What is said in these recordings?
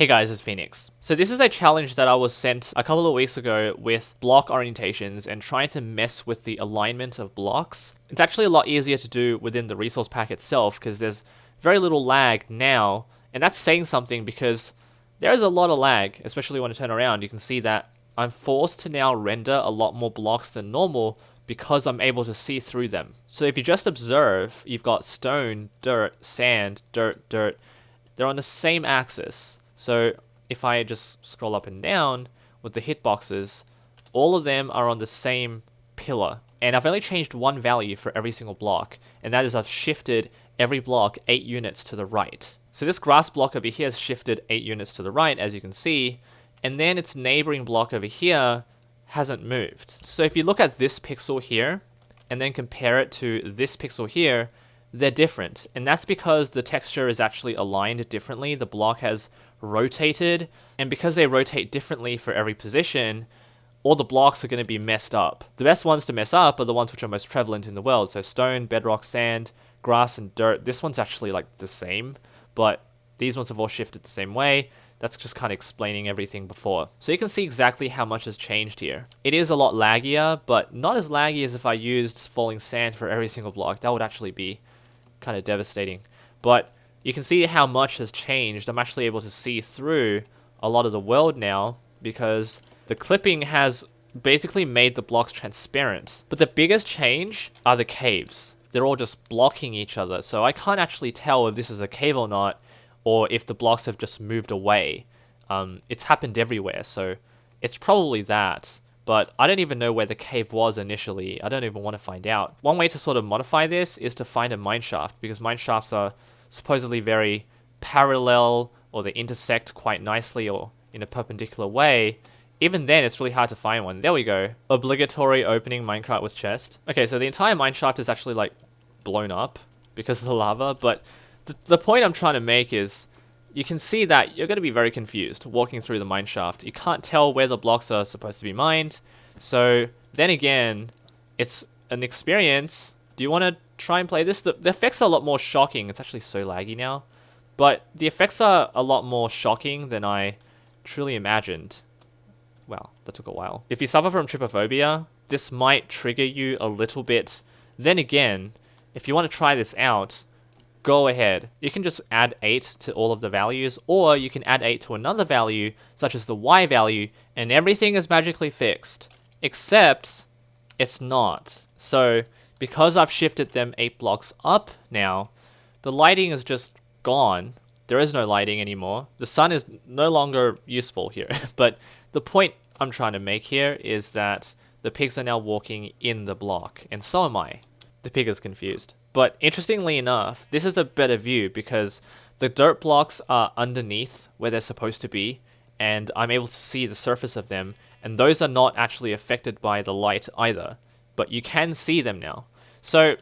Hey guys, it's Phoenix. So this is a challenge that I was sent a couple of weeks ago with block orientations and trying to mess with the alignment of blocks. It's actually a lot easier to do within the resource pack itself because there's very little lag now, and that's saying something because there is a lot of lag, especially when I turn around. You can see that I'm forced to now render a lot more blocks than normal because I'm able to see through them. So if you just observe, you've got stone, dirt, sand, dirt, dirt. They're on the same axis. So if I just scroll up and down with the hitboxes, all of them are on the same pillar. And I've only changed one value for every single block, and that is I've shifted every block 8 units to the right. So this grass block over here has shifted 8 units to the right, as you can see, and then its neighboring block over here hasn't moved. So if you look at this pixel here, and then compare it to this pixel here, they're different, and that's because the texture is actually aligned differently. The block has rotated, and because they rotate differently for every position, all the blocks are going to be messed up. The best ones to mess up are the ones which are most prevalent in the world, so stone, bedrock, sand, grass, and dirt. This one's actually like the same, but these ones have all shifted the same way. That's just kind of explaining everything before. So you can see exactly how much has changed here. It is a lot laggier, but not as laggy as if I used falling sand for every single block. That would actually be kind of devastating. But you can see how much has changed. I'm actually able to see through a lot of the world now because the clipping has basically made the blocks transparent. But the biggest change are the caves. They're all just blocking each other. So I can't actually tell if this is a cave or not, or if the blocks have just moved away. It's happened everywhere, so it's probably that. But I don't even know where the cave was initially. I don't even want to find out. One way to sort of modify this is to find a mineshaft, because mineshafts are supposedly very parallel, or they intersect quite nicely or in a perpendicular way. Even then, it's really hard to find one. There we go. Obligatory opening minecart with chest. Okay, so the entire mineshaft is actually like blown up because of the lava, but the point I'm trying to make is you can see that you're going to be very confused walking through the mineshaft. You can't tell where the blocks are supposed to be mined. So then again, it's an experience. Do you want to try and play this? The effects are a lot more shocking. It's actually so laggy now. But the effects are a lot more shocking than I truly imagined. Wow, that took a while. If you suffer from trypophobia, this might trigger you a little bit. Then again, if you want to try this out, go ahead. You can just add 8 to all of the values, or you can add 8 to another value, such as the Y value, and everything is magically fixed. Except, it's not. So, because I've shifted them 8 blocks up now, the lighting is just gone. There is no lighting anymore. The sun is no longer useful here. But the point I'm trying to make here is that the pigs are now walking in the block, and so am I. The pig is confused. But interestingly enough, this is a better view because the dirt blocks are underneath where they're supposed to be, and I'm able to see the surface of them, and those are not actually affected by the light either, but you can see them now. So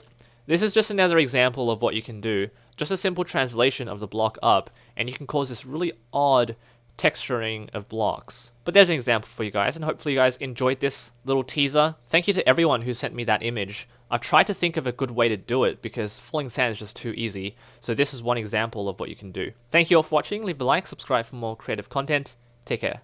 this is just another example of what you can do, just a simple translation of the block up, and you can cause this really odd texturing of blocks. But there's an example for you guys, and hopefully you guys enjoyed this little teaser. Thank you to everyone who sent me that image. I've tried to think of a good way to do it because falling sand is just too easy, so this is one example of what you can do. Thank you all for watching, leave a like, subscribe for more creative content, take care.